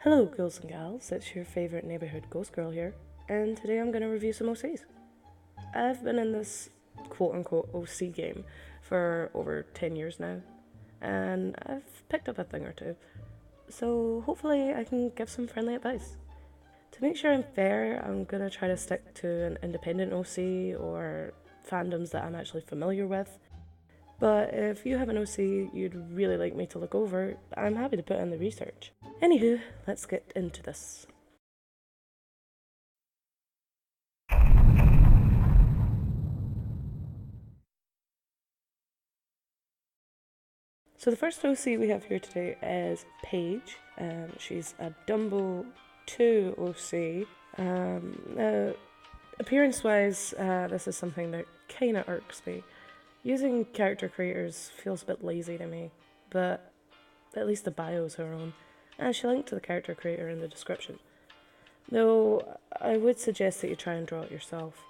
Hello girls and gals, it's your favourite neighbourhood ghost girl here, and today I'm going to review some OCs. I've been in this quote-unquote OC game for over 10 years now, and I've picked up a thing or two, so hopefully I can give some friendly advice. To make sure I'm fair, I'm going to try to stick to an independent OC or fandoms that I'm actually familiar with. But if you have an OC you'd really like me to look over, I'm happy to put in the research. Anywho, let's get into this. So the first OC we have here today is Paige. She's a Dumbo 2 OC. Appearance-wise, this is something that kind of irks me. Using character creators feels a bit lazy to me, but at least the bio's her own, and she linked to the character creator in the description. Though, I would suggest that you try and draw it yourself.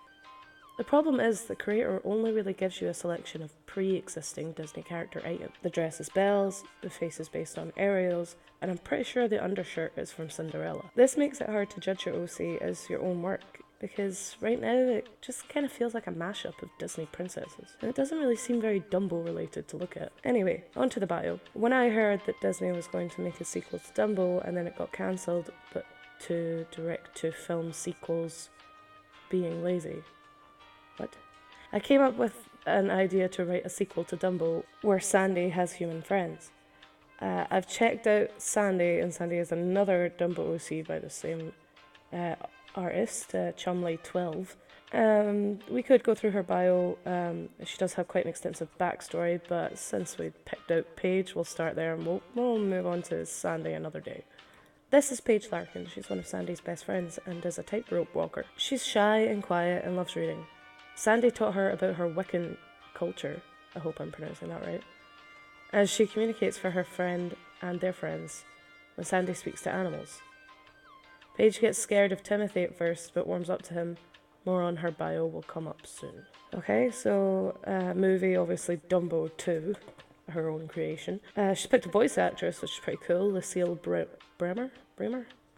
The problem is the creator only really gives you a selection of pre-existing Disney character items. The dress is Belle's, the face is based on Ariel's, and I'm pretty sure the undershirt is from Cinderella. This makes it hard to judge your OC as your own work, because right now it just kind of feels like a mashup of Disney princesses, and it doesn't really seem very Dumbo related to look at. Anyway, on to the bio. When I heard that Disney was going to make a sequel to Dumbo and then it got cancelled, but to direct to film sequels being lazy. What? I came up with an idea to write a sequel to Dumbo where Sandy has human friends. I've checked out Sandy, and Sandy is another Dumbo OC by the same artist, Chumley12. We could go through her bio. She does have quite an extensive backstory, but since we picked out Paige, we'll start there and we'll move on to Sandy another day. This is Paige Larkin. She's one of Sandy's best friends and is a tightrope walker. She's shy and quiet and loves reading. Sandy taught her about her Wiccan culture, I hope I'm pronouncing that right, as she communicates for her friend and their friends when Sandy speaks to animals. Paige gets scared of Timothy at first, but warms up to him. More on her bio will come up soon. Okay, so movie, obviously Dumbo 2, her own creation. She's picked a voice actress, which is pretty cool, Lucille Bremer?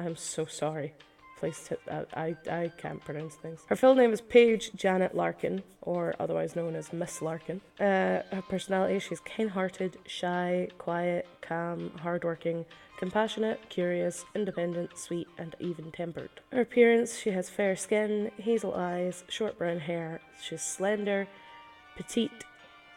I'm so sorry. Please I can't pronounce things. Her full name is Paige Janet Larkin, or otherwise known as Miss Larkin. Her personality, she's kind-hearted, shy, quiet, calm, hardworking, compassionate, curious, independent, sweet, and even-tempered. Her appearance, she has fair skin, hazel eyes, short brown hair. She's slender, petite.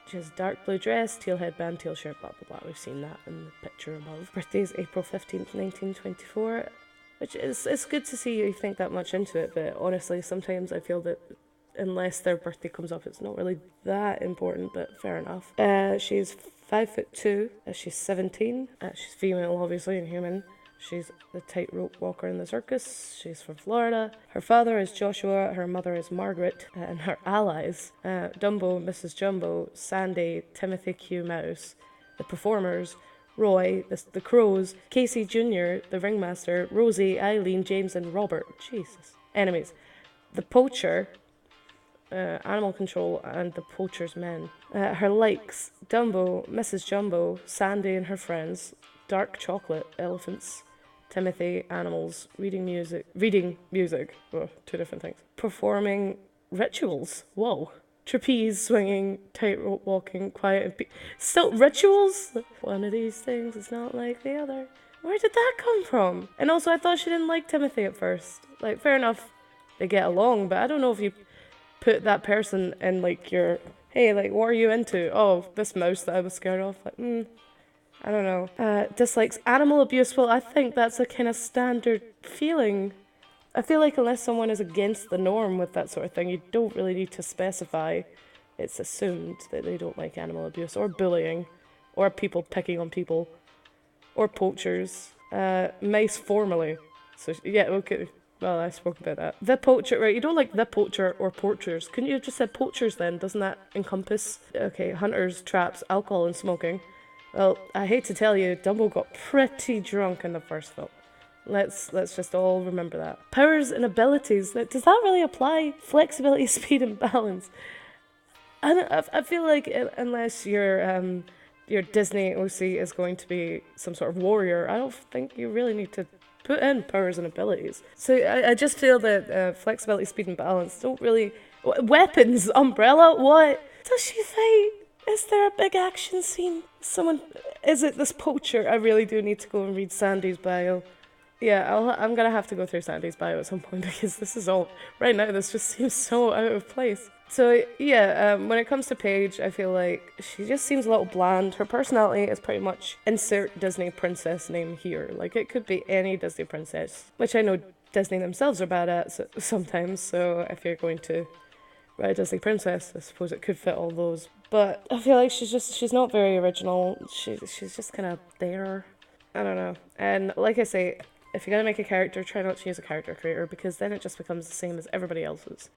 She has dark blue dress, teal headband, teal shirt, blah blah blah. We've seen that in the picture above. Birthday is April 15th, 1924. Which is, it's good to see you think that much into it, but honestly, sometimes I feel that unless their birthday comes up, it's not really that important, but fair enough. She's 5'2", she's 17, she's female obviously and human. She's the tightrope walker in the circus. She's from Florida. Her father is Joshua, her mother is Margaret, and her allies, Dumbo, Mrs. Jumbo, Sandy, Timothy Q. Mouse, the performers, Roy, the Crows, Casey Jr., the Ringmaster, Rosie, Eileen, James, and Robert. Jesus. Enemies. The Poacher, Animal Control, and the Poacher's Men. Her likes, Dumbo, Mrs. Jumbo, Sandy and her friends, dark chocolate, elephants, Timothy, animals, reading music, oh, two different things. Performing rituals, whoa. Trapeze, swinging, tightrope walking, quiet and still rituals? One of these things is not like the other. Where did that come from? And also I thought she didn't like Timothy at first. Like, fair enough, they get along, but I don't know if you put that person in like your, hey, like what are you into? Oh, this mouse that I was scared of. Like, I don't know. Dislikes animal abuse. Well, I think that's a kind of standard feeling. I feel like unless someone is against the norm with that sort of thing, you don't really need to specify. It's assumed that they don't like animal abuse or bullying or people picking on people or poachers. Mice formally. So, yeah, okay. Well, I spoke about that. The poacher, right? You don't like the poacher or poachers. Couldn't you have just said poachers then? Doesn't that encompass, okay, hunters, traps, alcohol, and smoking? Well, I hate to tell you, Dumbo got pretty drunk in the first film. Let's just all remember that. Powers and abilities. Does that really apply? Flexibility, speed, and balance. I feel like unless your Disney OC is going to be some sort of warrior, I don't think you really need to put in powers and abilities. So I just feel that flexibility, speed, and balance don't really... Weapons! Umbrella? What? Does she fight? Is there a big action scene? Someone... Is it this poacher? I really do need to go and read Sandy's bio. Yeah, I'm gonna have to go through Sandy's bio at some point because this is all... Right now, this just seems so out of place. So, yeah, when it comes to Paige, I feel like she just seems a little bland. Her personality is pretty much insert Disney princess name here. Like, it could be any Disney princess, which I know Disney themselves are bad at sometimes, so if you're going to write a Disney princess, I suppose it could fit all those. But I feel like she's not very original. She's just kind of there. I don't know. And like I say, if you're going to make a character, try not to use a character creator because then it just becomes the same as everybody else's.